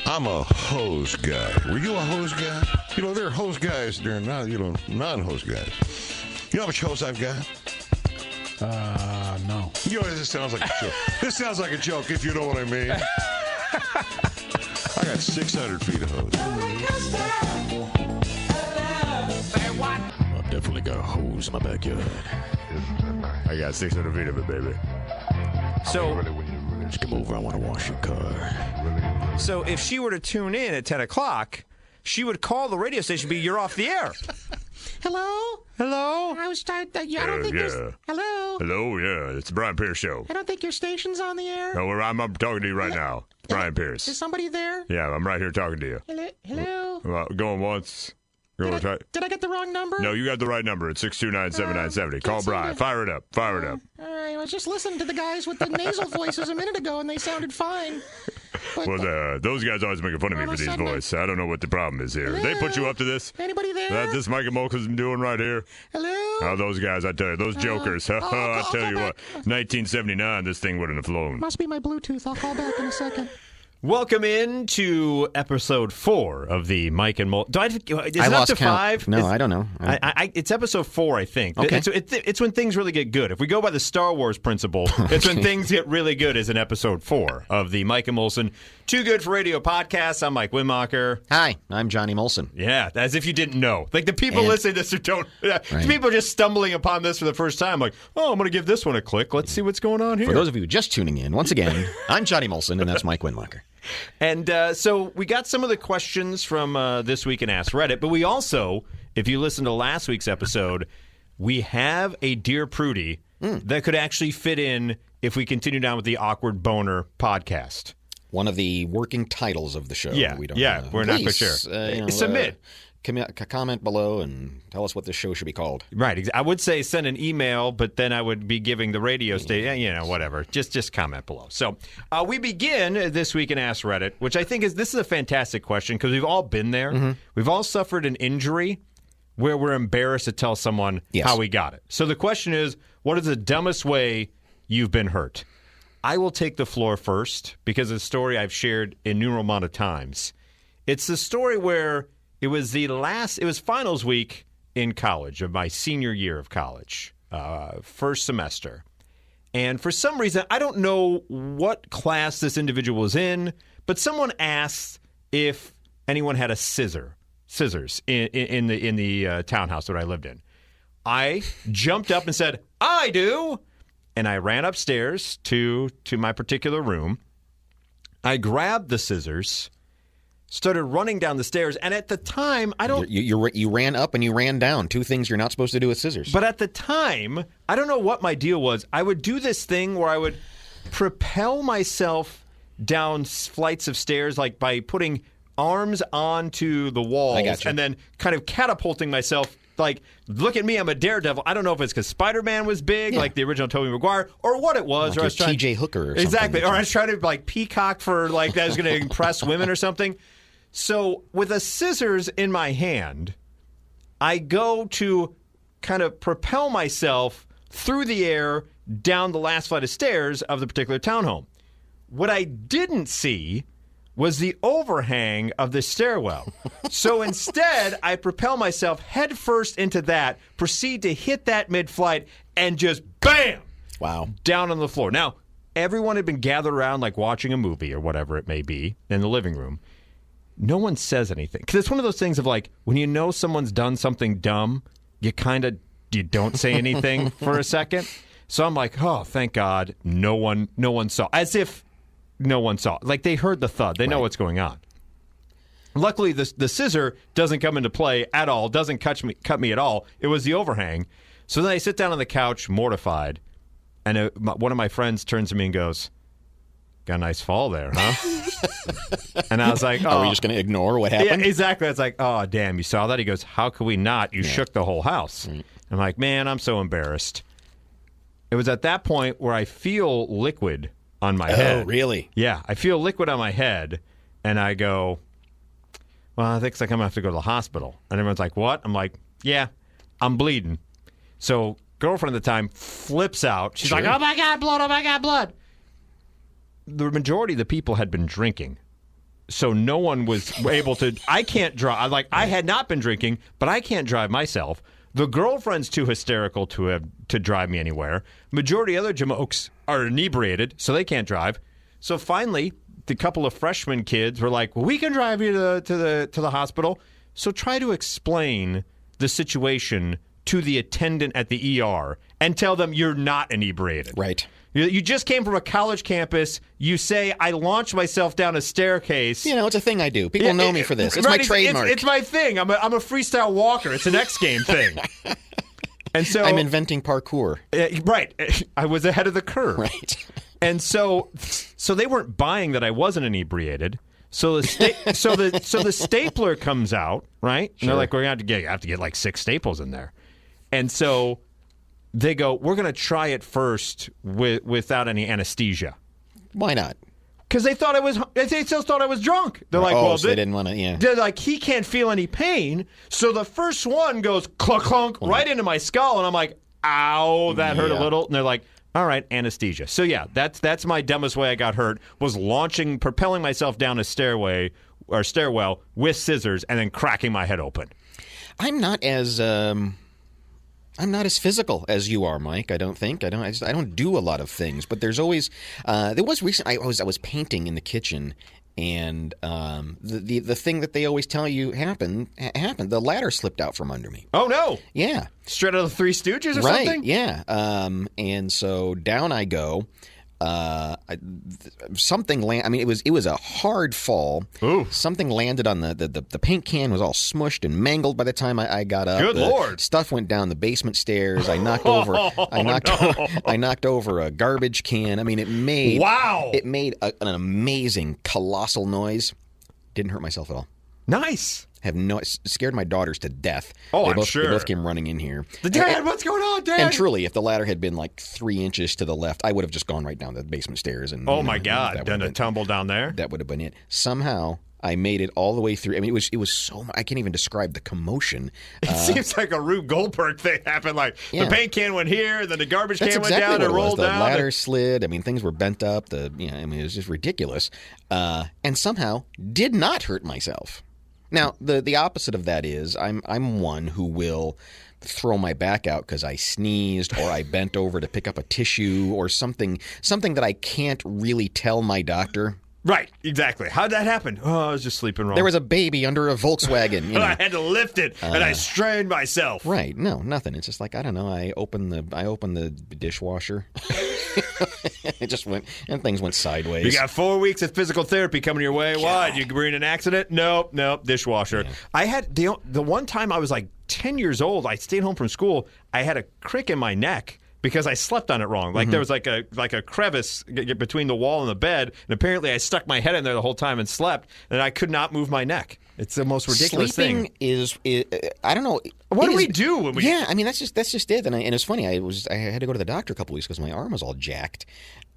I'm a hose guy. Were you a hose guy? You know, there are hose guys. There are not, non-hose guys. You know how much hose I've got? No. You know, this sounds like a joke. This sounds like a joke, if you know what I mean. I got 600 feet of hose. I've definitely got a hose in my backyard. I got 600 feet of it, baby. So, just come over. I want to wash your car. So if she were to tune in at 10 o'clock, she would call the radio station, you're off the air. Hello? Hello? I don't think there's... Hello? Hello, yeah. It's the Brian Pierce Show. I don't think your station's on the air. No, I'm talking to you right now. Brian Pierce. Is somebody there? Yeah, I'm right here talking to you. Hello? Going once. Going twice. Did I get the wrong number? No, you got the right number. It's 629-7970. Call Brian. Fire it up. Fire it up. All right, I was just listening to the guys with the nasal voices a minute ago, and they sounded fine. But, Well, those guys always making fun of me for these voices. I don't know what the problem is here. Hello? They put you up to this? Anybody there? That this Mike and Mulca's doing right here? Hello? Oh, those guys, I tell you, those jokers. I tell you what, 1979, this thing wouldn't have flown. Must be my Bluetooth. I'll call back in a second. Welcome in to episode 4 of the Mike and Mul. Is it I up lost to count. 5? No, I don't know. It's episode 4, I think. Okay. It's when things really get good. If we go by the Star Wars principle, it's when things get really good is in episode 4 of the Mike and Molson Too Good for Radio podcast. I'm Mike Winmacher. Hi, I'm Johnny Molson. Yeah, as if you didn't know. Like the people listening to this who don't. Right. People are just stumbling upon this for the first time. Like, oh, I'm going to give this one a click. Let's see what's going on here. For those of you just tuning in, once again, I'm Johnny Molson, and that's Mike Winmacher. And so we got some of the questions from This Week in Ask Reddit, but we also, if you listened to last week's episode, we have a Dear Prudie that could actually fit in if we continue down with the Awkward Boner podcast. One of the working titles of the show. Yeah, we're not quite sure. Submit. Comment below and tell us what this show should be called. Right. I would say send an email, but then I would be giving the radio station, whatever. Just comment below. So we begin This Week in Ask Reddit, which I think this is a fantastic question because we've all been there. Mm-hmm. We've all suffered an injury where we're embarrassed to tell someone how we got it. So the question is, what is the dumbest way you've been hurt? I will take the floor first because it's a story I've shared innumerable amount of times. It's the story where it was finals week in college of my senior year of college, first semester. And for some reason, I don't know what class this individual was in, but someone asked if anyone had a scissors in the townhouse that I lived in. I jumped up and said, I do. And I ran upstairs to my particular room. I grabbed the scissors, started running down the stairs, and at the time, I don't... You ran up and you ran down. Two things you're not supposed to do with scissors. But at the time, I don't know what my deal was. I would do this thing where I would propel myself down flights of stairs, like by putting arms onto the walls and then kind of catapulting myself. Like, look at me, I'm a daredevil. I don't know if it's because Spider-Man was big, like the original Tobey Maguire, or what it was. Like or I was trying T.J. Hooker or something. Exactly. Or I was trying to, like, peacock for, like, that was going to impress women or something. So with a scissors in my hand, I go to kind of propel myself through the air down the last flight of stairs of the particular townhome. What I didn't see was the overhang of the stairwell. So instead, I propel myself headfirst into that, proceed to hit that mid-flight, and just bam! Wow. Down on the floor. Now, everyone had been gathered around, like watching a movie or whatever it may be, in the living room. No one says anything. Because it's one of those things of like, when you know someone's done something dumb, you don't say anything for a second. So I'm like, oh, thank God, no one saw. As if no one saw. Like, they heard the thud. They know what's going on. Luckily, the scissor doesn't come into play at all, doesn't cut me at all. It was the overhang. So then I sit down on the couch, mortified, and one of my friends turns to me and goes, got a nice fall there, huh? And I was like, oh. Are we just going to ignore what happened? Yeah, exactly. I was like, oh, damn, you saw that? He goes, how could we not? You shook the whole house. Right. I'm like, man, I'm so embarrassed. It was at that point where I feel liquid on my head. Oh, really? Yeah, I feel liquid on my head, and I go, well, I think I'm going to have to go to the hospital. And everyone's like, what? I'm like, yeah, I'm bleeding. So girlfriend at the time flips out. She's like, oh, my God, blood, oh, my God, blood. The majority of the people had been drinking. so no one was able to. I can't drive. Like, I had not been drinking, but I can't drive myself. The girlfriend's too hysterical to drive me anywhere. Majority of other jamokes are inebriated, so they can't drive. So finally, the couple of freshman kids were like, well, we can drive you to the hospital. So try to explain the situation to the attendant at the ER and tell them you're not inebriated. Right. You just came from a college campus. You say, I launched myself down a staircase. You know, it's a thing I do. People know me for this. It's right, my trademark. It's my thing. I'm a freestyle walker. It's an X game thing. And so I'm inventing parkour. Right. I was ahead of the curve. Right. And so they weren't buying that I wasn't inebriated. So the stapler comes out, right? And they're like, we're going to have to get like 6 staples in there. And so they go, we're going to try it first without any anesthesia. Why not? Because they still thought I was drunk. They're like, so they didn't want to, yeah. They're like, he can't feel any pain. So the first one goes clunk, clunk right into my skull. And I'm like, ow, that hurt a little. And they're like, all right, anesthesia. So yeah, that's my dumbest way I got hurt, was propelling myself down a stairwell with scissors and then cracking my head open. I'm not as physical as you are, Mike. I don't think. I don't do a lot of things. But there's always there was recently. I was painting in the kitchen, and the thing that they always tell you happened. The ladder slipped out from under me. Oh no! Yeah, straight out of the Three Stooges or right, something. Yeah. And so down I go. Something I mean, it was a hard fall. Ooh. Something landed on the paint can, was all smushed and mangled by the time I got up. Good Lord! Stuff went down the basement stairs. I knocked over. I knocked over a garbage can. I mean, it made an amazing, colossal noise. Didn't hurt myself at all. Nice. Scared my daughters to death. Oh, I'm sure. They both came running in here. Dad, what's going on, Dad? And truly, if the ladder had been like 3 inches to the left, I would have just gone right down the basement stairs. And oh my God, done a tumble down there. That would have been it. Somehow, I made it all the way through. I mean, it was so. I can't even describe the commotion. It seems like a Rube Goldberg thing happened. Like the paint can went here, then the garbage can went down and rolled down. The ladder slid. I mean, things were bent up. I mean, it was just ridiculous. And somehow did not hurt myself. Now, the opposite of that is I'm one who will throw my back out because I sneezed or I bent over to pick up a tissue or something that I can't really tell my doctor. Right, exactly. How'd that happen? Oh, I was just sleeping wrong. There was a baby under a Volkswagen. I had to lift it, and I strained myself. Right. No, nothing. It's just like, I don't know. I opened the dishwasher. It just went, and things went sideways. You got 4 weeks of physical therapy coming your way. Why? You were in an accident? Nope, dishwasher. Yeah. I had the one time I was like 10 years old. I stayed home from school. I had a crick in my neck because I slept on it wrong. Like there was like a crevice between the wall and the bed, and apparently I stuck my head in there the whole time and slept, and I could not move my neck. It's the most ridiculous thing. Sleeping is I don't know. What do we do when we? Yeah, I mean that's just it. And it's funny. I had to go to the doctor a couple weeks because my arm was all jacked.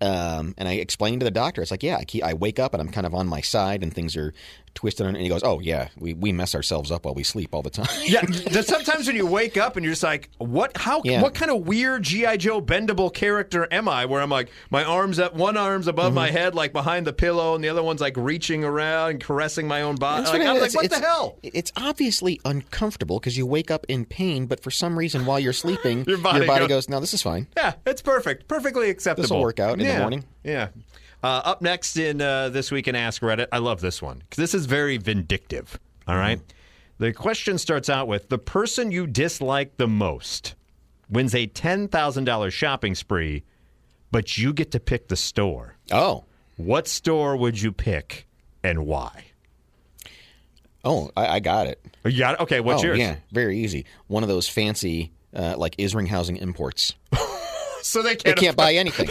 And I explained to the doctor, it's like, I wake up and I'm kind of on my side and things are twisted. And he goes, oh, yeah, we mess ourselves up while we sleep all the time. Yeah, sometimes when you wake up and you're just like, what kind of weird G.I. Joe bendable character am I? Where I'm like, one arm's above my head, like behind the pillow, and the other one's like reaching around and caressing my own body. I'm like, what the hell? It's obviously uncomfortable because you wake up in pain, but for some reason while you're sleeping, your body goes, no, this is fine. Yeah, it's perfect. Perfectly acceptable. This will work out in the morning. Yeah. Up next in This Week in Ask Reddit, I love this one because this is very vindictive. All right? The question starts out with, the person you dislike the most wins a $10,000 shopping spree, but you get to pick the store. Oh. What store would you pick and why? Oh, I got it. You got it? Okay, what's yours? Yeah, very easy. One of those fancy, like Isringhausen imports. So they can't buy anything.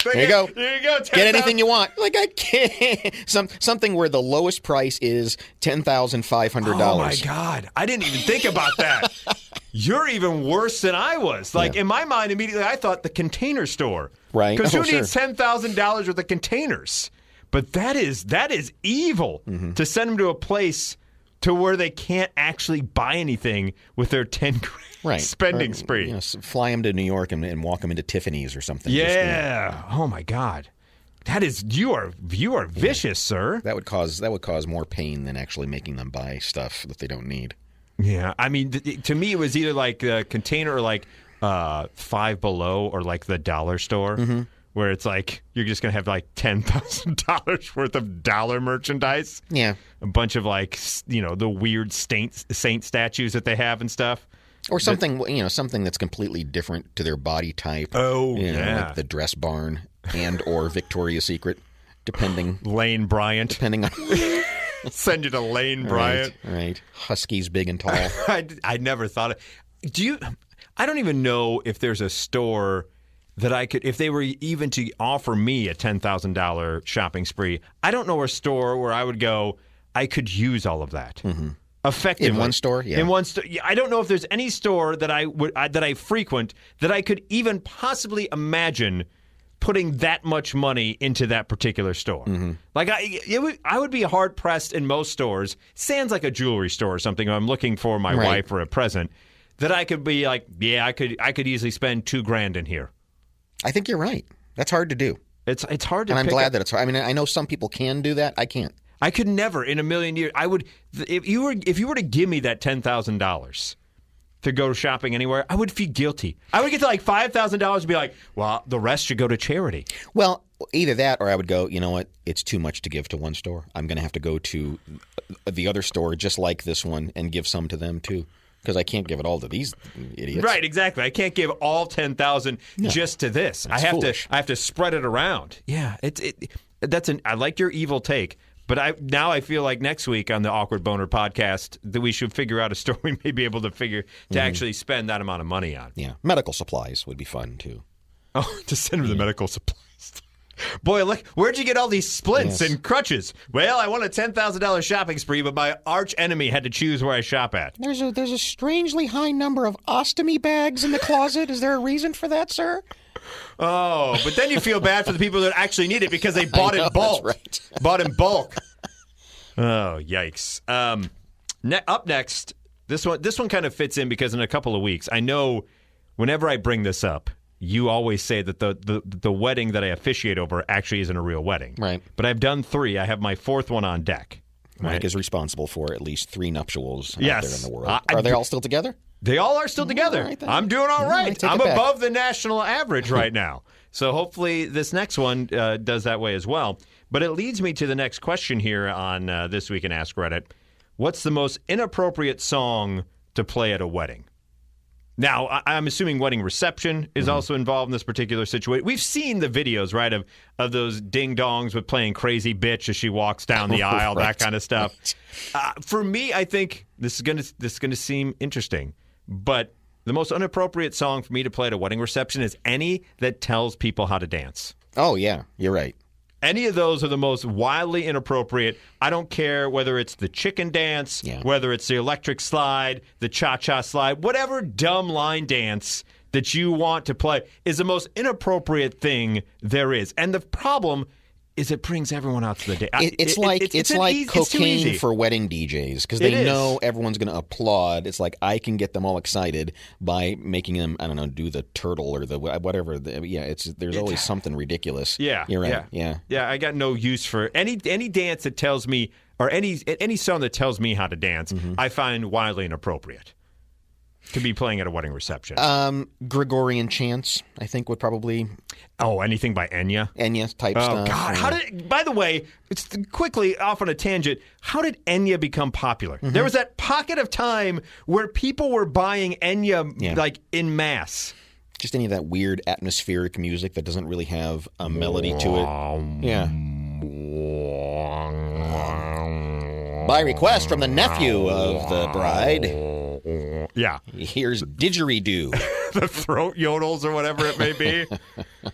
There you go. There you go. Get anything you want. Like I can't. Something where the lowest price is $10,500. Oh my God! I didn't even think about that. You're even worse than I was. Like in my mind, immediately I thought the Container Store. Right. Because who needs $10,000 worth of containers? But that is evil to send them to a place to where they can't actually buy anything with their 10 grand spending spree. Fly them to New York and walk them into Tiffany's or something. Yeah. Oh, my God. That is, you are vicious, sir. That would cause more pain than actually making them buy stuff that they don't need. Yeah, I mean, to me, it was either like a container or like Five Below or like the dollar store, where it's like you're just gonna have like $10,000 worth of dollar merchandise. Yeah, a bunch of like the weird saint statues that they have and stuff, or something something that's completely different to their body type. Oh, like the Dress Barn and or Victoria's Secret, depending. Lane Bryant, depending on. Send you to Lane Bryant. Right. Huskies big and tall. I never thought of. I don't even know if there's a store that I could, if they were even to offer me a $10,000 shopping spree, I don't know a store where I would go, I could use all of that. Effectively. In one store? Yeah. In one store. I don't know if there's any store that I frequent that I could even possibly imagine putting that much money into that particular store. Like I would be hard pressed in most stores, sans like a jewelry store or something. I'm looking for my wife for a present, that I could be like, yeah, I could easily spend $2,000 in here. I think you're right. That's hard to do. It's hard to. And I'm glad that it's hard. I mean, I know some people can do that. I can't. I could never in a million years. I would if you were to give me that $10,000. To go shopping anywhere, I would feel guilty. I would get to like $5,000 and be like, well, the rest should go to charity. Well, either that or I would go, you know what, it's too much to give to one store. I'm going to have to go to the other store just like this one and give some to them too. Because I can't give it all to these idiots. Right, exactly. I can't give all $10,000 just to this. I have to spread it around. Yeah, I like your evil take. But I feel like next week on the Awkward Boner podcast that we should figure out a store we may be able to actually spend that amount of money on. Yeah, medical supplies would be fun too. Oh, to send her the medical supplies. Boy, look, where'd you get all these splints and crutches? Well, I won a $10,000 shopping spree, but my arch enemy had to choose where I shop at. There's a strangely high number of ostomy bags in the closet. Is there a reason for that, sir? Oh, but then you feel bad for the people that actually need it because they bought in bulk. That's right. Bought in bulk. Oh, yikes. Up next, this one kind of fits in because in a couple of weeks, I know whenever I bring this up, you always say that the wedding that I officiate over actually isn't a real wedding. Right. But I've done 3. I have my 4th one on deck. Mike is responsible for at least 3 nuptials out there in the world. Are they all still together? They all are still together. Right, I'm doing all right. I'm above above the national average right now. So hopefully this next one does that way as well. But it leads me to the next question here on This Week in Ask Reddit. What's the most inappropriate song to play at a wedding? Now, I'm assuming wedding reception is also involved in this particular situation. We've seen the videos, right, of those ding-dongs with playing Crazy Bitch as she walks down the aisle, that kind of stuff. For me, I think this is gonna seem interesting, but the most inappropriate song for me to play at a wedding reception is any that tells people how to dance. Oh, yeah, you're right. Any of those are the most wildly inappropriate. I don't care whether it's the chicken dance, whether it's the electric slide, the cha-cha slide, whatever dumb line dance that you want to play is the most inappropriate thing there is. And the problem is it brings everyone out to the dance. It's like cocaine for wedding DJs because they know everyone's going to applaud. It's like I can get them all excited by making them, I don't know, do the turtle or the whatever. There's always something ridiculous. Yeah, you're right. Yeah. I got no use for any dance that tells me or any song that tells me how to dance. I find wildly inappropriate to be playing at a wedding reception. Gregorian chants, I think, would probably. Oh, anything by Enya? Enya type stuff. Oh, God. By the way, it's quickly off on a tangent, how did Enya become popular? There was that pocket of time where people were buying Enya like in mass. Just any of that weird atmospheric music that doesn't really have a melody to it. Yeah. By request from the nephew of the bride. Yeah. Here's Didgeridoo. The throat yodels or whatever it may be.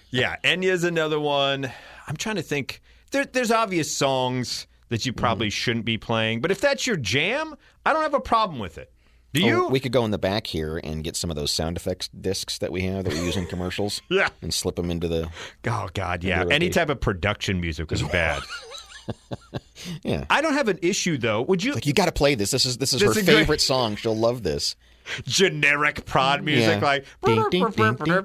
Yeah, Enya's another one. I'm trying to think. There's obvious songs that you probably shouldn't be playing. But if that's your jam, I don't have a problem with it. Do you? We could go in the back here and get some of those sound effects discs that we have that we use in commercials. Yeah. And slip them into the... Oh, God, yeah. Any type of production music is bad. Yeah. I don't have an issue, though. Would you... Like, you got to play this. This is her favorite song. She'll love this. generic prod music like. Ding, ding, ding, ding,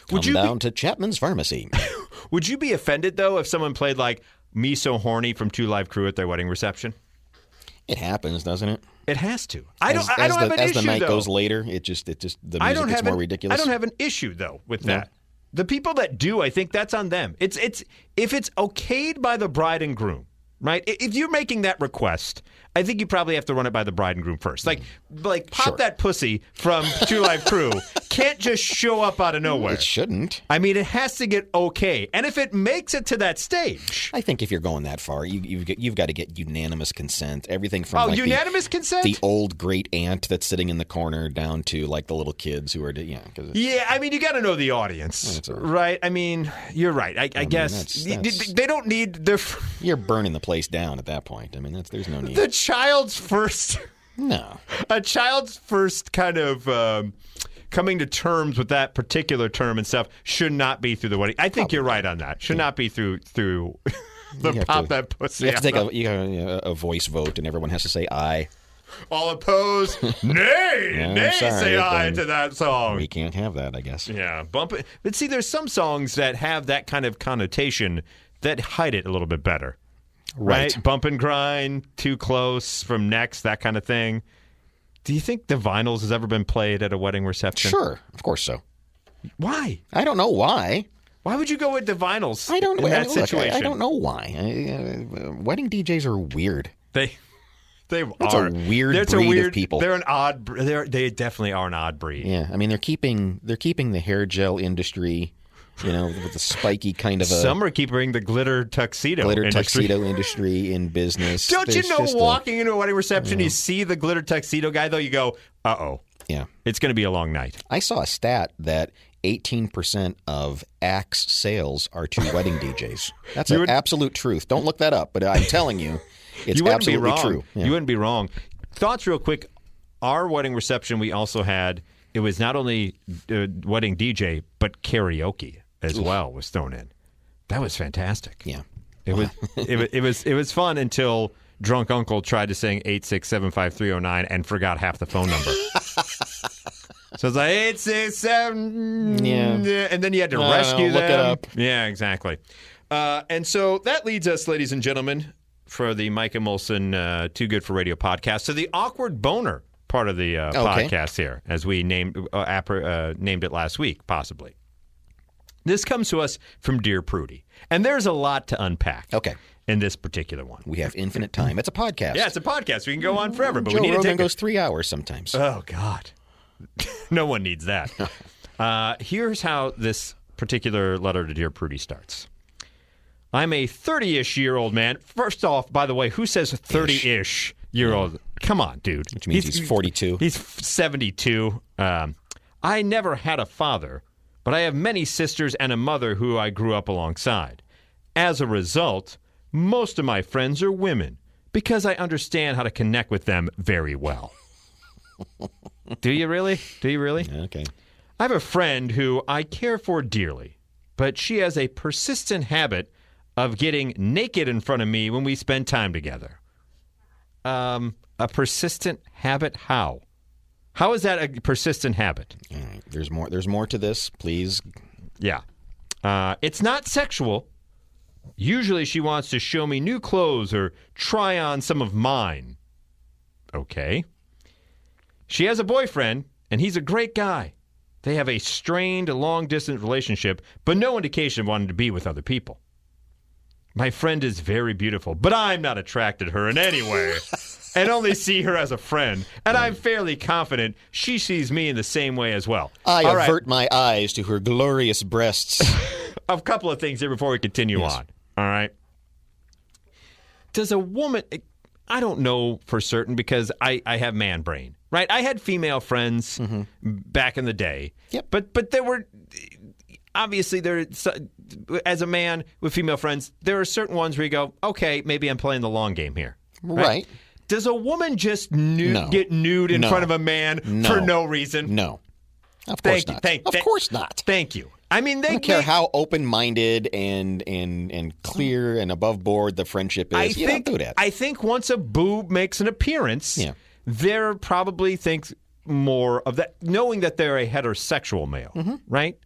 Come down to Chapman's Pharmacy. Would you be offended though if someone played like "Me So Horny" from Two Live Crew at their wedding reception? It happens, doesn't it? It has to. I don't have an issue, as the night though. goes later, the music gets more ridiculous. I don't have an issue though with that. The people that do, I think that's on them. It's if it's okayed by the bride and groom, right? If you're making that request, I think you probably have to run it by the bride and groom first. Like Pop Sure. That Pussy from Two Live Crew can't just show up out of nowhere. It shouldn't. I mean, it has to get okay. And if it makes it to that stage. I think if you're going that far, you've got to get unanimous consent. Everything from unanimous consent? The old great aunt that's sitting in the corner down to like the little kids who are Yeah, I mean, you got to know the audience, right? I mean, you're right. I guess they don't need their. You're burning the place down at that point. I mean, there's no need. The child's first. No. A child's first kind of coming to terms with that particular term and stuff should not be through the wedding. I think you're right on that. Should not be through the Pop That Pussy. You have to take a voice vote, and everyone has to say aye. All opposed? Nay, say aye to that song. We can't have that, I guess. Yeah, bump it. But see, there's some songs that have that kind of connotation that hide it a little bit better. Right? Bump and grind, too close, from next, that kind of thing. Do you think the Vinyls has ever been played at a wedding reception? Sure, of course so. Why? I don't know why. Why would you go with the Vinyls in that situation? I don't know why. Wedding DJs are weird. They That's are a weird breed of people. They're an odd. They definitely are an odd breed. Yeah, I mean they're keeping the hair gel industry, with the spiky kind of a. Some are keeping the glitter tuxedo industry in business. Don't you know? Walking into a wedding reception, you see the glitter tuxedo guy, though. You go, uh-oh. Yeah, it's going to be a long night. I saw a stat that 18% of Axe sales are to wedding DJs. That's an absolute truth. Don't look that up, but I'm telling you. It's absolutely true. Yeah. You wouldn't be wrong. Thoughts real quick. Our wedding reception, we also had, it was not only wedding DJ, but karaoke as well was thrown in. That was fantastic. Yeah. It was fun until drunk uncle tried to sing 8675309 and forgot half the phone number. So it's like 867. Yeah. And then you had to rescue them. Look it up. Yeah, exactly. And so that leads us, ladies and gentlemen, for the Mike and Molson Too Good for Radio podcast, to the awkward boner part of the podcast here, as we named it last week, possibly. This comes to us from Dear Prudie, and there's a lot to unpack. In this particular one, we have infinite time. It's a podcast. Yeah, it's a podcast. We can go on forever, but Joe we need to Rogan take goes 3 hours sometimes. Oh God, no one needs that. Here's how this particular letter to Dear Prudie starts. I'm a 30-ish-year-old man. First off, by the way, who says 30-ish-year-old? Come on, dude. Which means he's 42. He's 72. I never had a father, but I have many sisters and a mother who I grew up alongside. As a result, most of my friends are women because I understand how to connect with them very well. Do you really? Okay. I have a friend who I care for dearly, but she has a persistent habit of getting naked in front of me when we spend time together. A persistent habit? How? How is that a persistent habit? All right. There's more to this, please. Yeah. It's not sexual. Usually she wants to show me new clothes or try on some of mine. Okay. She has a boyfriend, and he's a great guy. They have a strained, long-distance relationship, but no indication of wanting to be with other people. My friend is very beautiful, but I'm not attracted to her in any way and only see her as a friend. And I'm fairly confident she sees me in the same way as well. I avert my eyes to her glorious breasts. A couple of things here before we continue on. All right. Does a woman... I don't know for certain because I have man brain, right? I had female friends back in the day. Yep. But there were... Obviously, as a man with female friends, there are certain ones where you go, okay, maybe I'm playing the long game here. Right. Does a woman just get nude in front of a man for no reason? No. Of course not. Of course not. Thank you. I mean, I don't care how open-minded and clear and above board the friendship is. You don't do that. I think once a boob makes an appearance, there probably thinks more of that, knowing that they're a heterosexual male, right?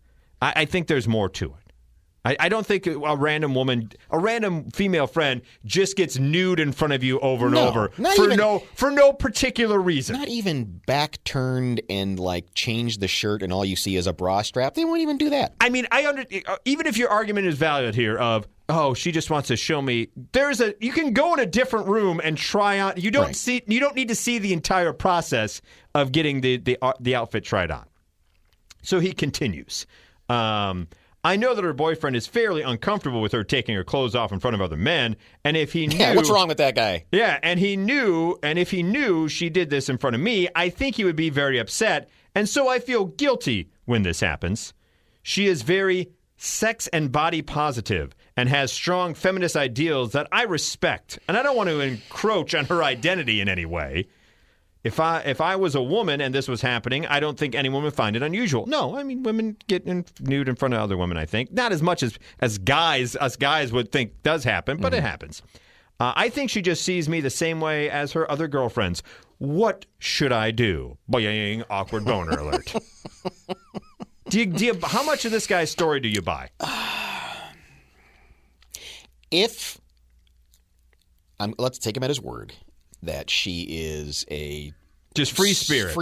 I think there's more to it. I don't think a random female friend just gets nude in front of you over and over for no particular reason. Not even back turned and like change the shirt and all you see is a bra strap. They won't even do that. I mean, even if your argument is valid here of, oh, she just wants to show me. You can go in a different room and try on. You don't need to see the entire process of getting the outfit tried on. So he continues. I know that her boyfriend is fairly uncomfortable with her taking her clothes off in front of other men, and if he knew... Yeah, what's wrong with that guy? Yeah, and if he knew she did this in front of me, I think he would be very upset, and so I feel guilty when this happens. She is very sex and body positive and has strong feminist ideals that I respect, and I don't want to encroach on her identity in any way. If I was a woman and this was happening, I don't think anyone would find it unusual. No, I mean, women get nude in front of other women, I think. Not as much as us guys would think does happen, but it happens. I think she just sees me the same way as her other girlfriends. What should I do? Boing, awkward boner alert. How much of this guy's story do you buy? Let's take him at his word. That she is a just free spirit,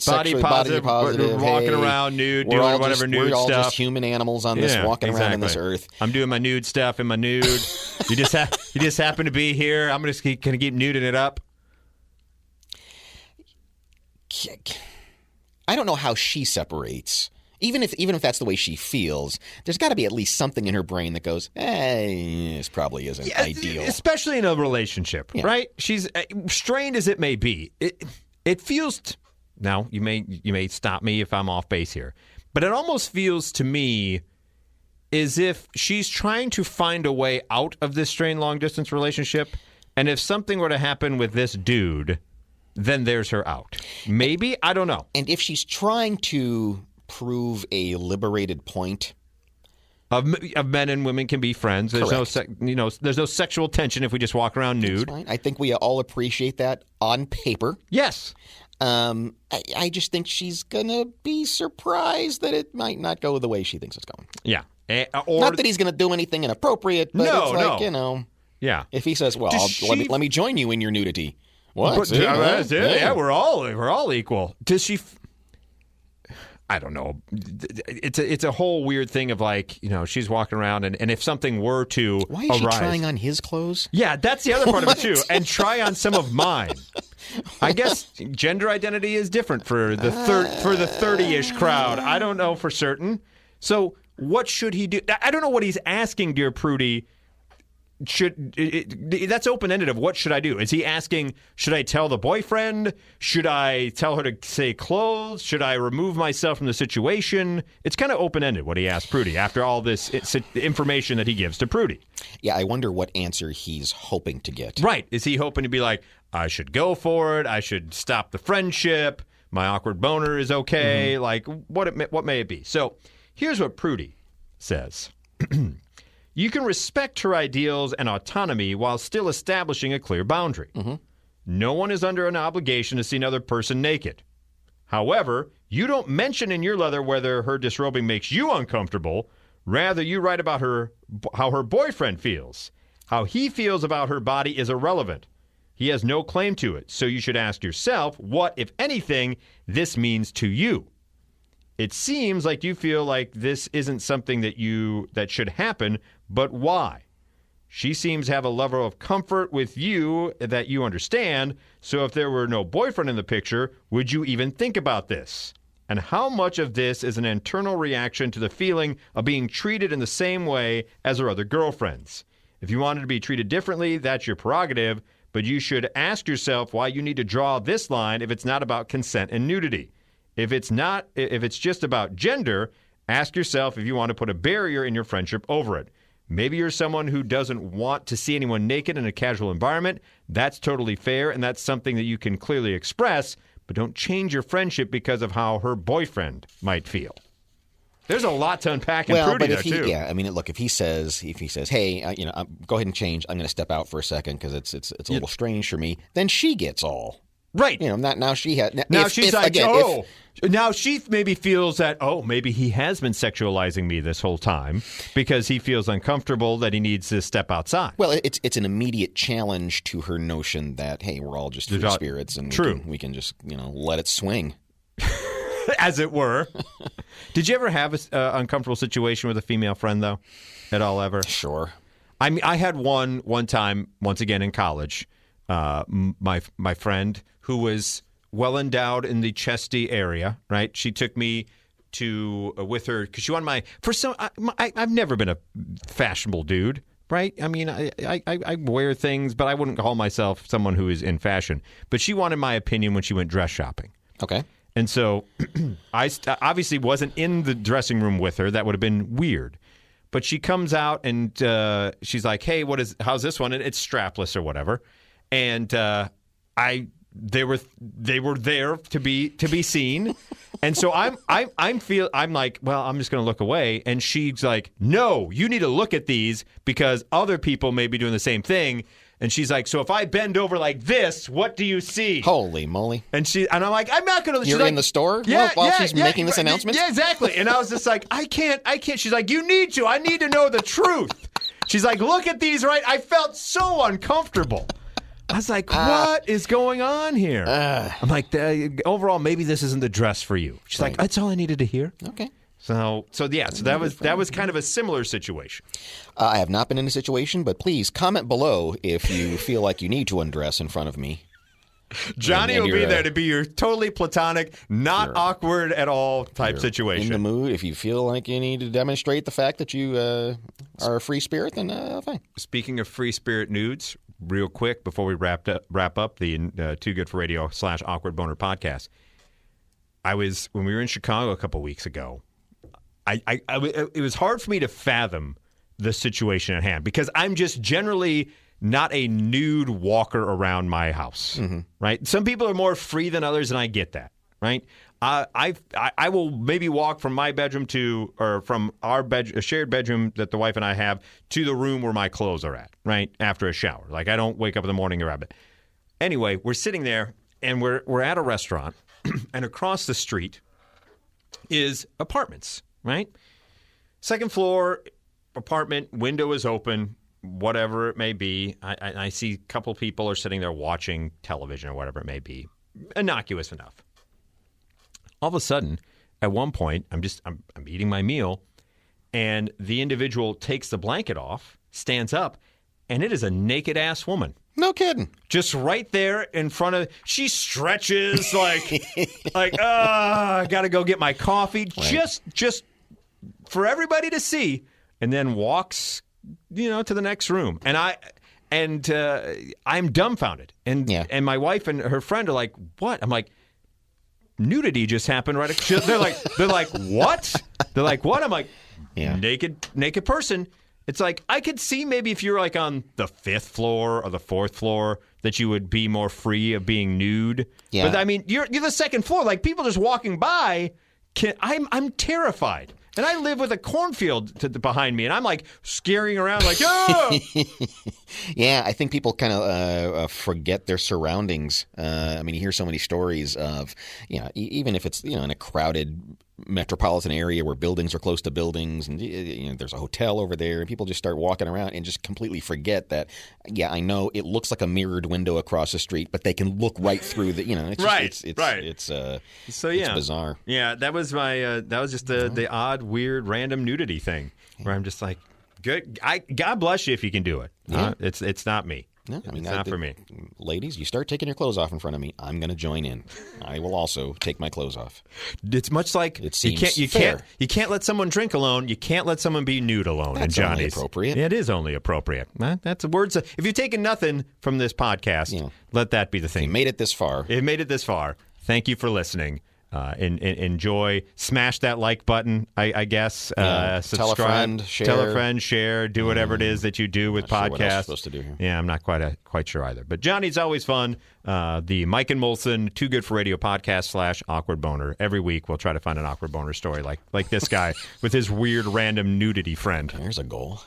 body positive, walking around nude, doing whatever nude stuff. We're all just human animals on this, walking around on this earth. I'm doing my nude stuff in my nude. You just happen to be here. I'm just going to keep nuding it up. I don't know how she separates. Even if that's the way she feels, there's got to be at least something in her brain that goes, this probably isn't ideal. Especially in a relationship, right? She's strained as it may be. It feels... Now, you may stop me if I'm off base here, but it almost feels to me as if she's trying to find a way out of this strained long-distance relationship, and if something were to happen with this dude, then there's her out. Maybe? I don't know. And if she's trying to... prove a liberated point of men and women can be friends. There's there's no sexual tension if we just walk around nude. I think we all appreciate that on paper. Yes. I just think she's gonna be surprised that it might not go the way she thinks it's going. Yeah. Not that he's gonna do anything inappropriate, but yeah. If he says, "Well, let me join you in your nudity," what? Yeah, we're all equal. Does she? I don't know. It's a whole weird thing of like, she's walking around and if something were to Why is she trying on his clothes? Yeah, that's the other part of it too. And try on some of mine. I guess gender identity is different for the 30-ish crowd. I don't know for certain. So what should he do? I don't know what he's asking, Dear Prudie. That's open-ended of what should I do? Is he asking, should I tell the boyfriend? Should I tell her to say clothes? Should I remove myself from the situation? It's kind of open-ended what he asked Prudie after all this information that he gives to Prudie. Yeah, I wonder what answer he's hoping to get. Right. Is he hoping to be like, I should go for it, I should stop the friendship, my awkward boner is okay, like what may it be? So here's what Prudie says. You can respect her ideals and autonomy while still establishing a clear boundary. No one is under an obligation to see another person naked. However, you don't mention in your letter whether her disrobing makes you uncomfortable. Rather, you write about how her boyfriend feels. How he feels about her body is irrelevant. He has no claim to it, so you should ask yourself what, if anything, this means to you. It seems like you feel like this isn't something that should happen, but why? She seems to have a level of comfort with you that you understand, so if there were no boyfriend in the picture, would you even think about this? And how much of this is an internal reaction to the feeling of being treated in the same way as her other girlfriends? If you wanted to be treated differently, that's your prerogative, but you should ask yourself why you need to draw this line if it's not about consent and nudity. If it's just about gender, ask yourself if you want to put a barrier in your friendship over it. Maybe you're someone who doesn't want to see anyone naked in a casual environment. That's totally fair, and that's something that you can clearly express, but don't change your friendship because of how her boyfriend might feel. There's a lot to unpack in Prudie there, too. Yeah, I mean, look, if he says, hey, go ahead and change. I'm going to step out for a second because it's a little strange for me. Then she gets all Right. Now she had. Now she's like, now she maybe feels that, maybe he has been sexualizing me this whole time because he feels uncomfortable that he needs to step outside. Well, it's an immediate challenge to her notion that, hey, we're all just free spirits and we can just, let it swing. As it were. Did you ever have an uncomfortable situation with a female friend, though, at all ever? Sure. I mean, I had one time, once again in college, my friend who was well endowed in the chesty area, right? She took me with her because she wanted I've never been a fashionable dude, right? I mean, I wear things, but I wouldn't call myself someone who is in fashion. But she wanted my opinion when she went dress shopping. Okay. And so I obviously wasn't in the dressing room with her. That would have been weird. But she comes out and she's like, "Hey, how's this one?" And it's strapless or whatever. And they were there to be seen. And so I'm like, well, I'm just going to look away. And she's like, "No, you need to look at these because other people may be doing the same thing." And she's like, "So if I bend over like this, what do you see?" Holy moly. And I'm like, "I'm not going to." You're in the store while she's making this announcement? Yeah, exactly. And I was just like, I can't. She's like, "You need to. I need to know the truth." She's like, "Look at these, right?" I felt so uncomfortable. I was like, what is going on here? I'm like, overall, maybe this isn't the dress for you. She's like, that's all I needed to hear. Okay. So that was kind of a similar situation. I have not been in a situation, but please comment below if you feel like you need to undress in front of me. Johnny will be there to be your totally platonic, not awkward at all type situation. In the mood, if you feel like you need to demonstrate the fact that you are a free spirit, then fine. Speaking of free spirit nudes, real quick before we wrap up the Too Good for Radio / Awkward Boner podcast, when we were in Chicago a couple weeks ago, it was hard for me to fathom the situation at hand because I'm just generally not a nude walker around my house, right? Some people are more free than others, and I get that, right? I will maybe walk from my bedroom from our a shared bedroom that the wife and I have to the room where my clothes are at, right? After a shower. Like I don't wake up in the morning and grab it. Anyway, we're sitting there and we're at a restaurant and across the street is apartments, right? Second floor apartment, window is open, whatever it may be. I see a couple people are sitting there watching television or whatever it may be. Innocuous enough. All of a sudden, at one point, I'm eating my meal, and the individual takes the blanket off, stands up, and it is a naked-ass woman. No kidding. Just right there in front of... She stretches I got to go get my coffee. Right. Just for everybody to see, and then walks, to the next room. And I'm dumbfounded. And my wife and her friend are like, "What?" I'm like, nudity just happened right. They're like, what? They're like, what? I'm like, naked person. It's like I could see maybe if you're like on the 5th floor or the 4th floor that you would be more free of being nude. Yeah. But I mean, you're the 2nd floor. Like people just walking by. I'm terrified. And I live with a cornfield behind me, and I'm like scaring around like, oh! Yeah, I think people kind of forget their surroundings. I mean, you hear so many stories of, even if it's, in a crowded metropolitan area where buildings are close to buildings and there's a hotel over there and people just start walking around and just completely forget that, I know it looks like a mirrored window across the street, but they can look right through the, it's it's bizarre. Yeah, that was just the odd, weird, random nudity thing where I'm just like, good. God bless you if you can do it. Yeah. It's not me. No, I mean, it's not for me. Ladies, you start taking your clothes off in front of me, I'm going to join in. I will also take my clothes off. It's much like it seems you can't let someone drink alone. You can't let someone be nude alone. That's Johnny's. only appropriate. It is only appropriate. That's words. If you've taken nothing from this podcast, let that be the thing. You made it this far. Thank you for listening. Enjoy. Smash that like button, I guess. Subscribe. Tell a friend, share. Do whatever it is that you do with podcasts. Sure what else I'm supposed to do here. Yeah, I'm not quite sure either. But Johnny's always fun. The Mike and Molson Too Good for Radio podcast / Awkward Boner. Every week we'll try to find an awkward boner story like this guy with his weird random nudity friend. There's a goal.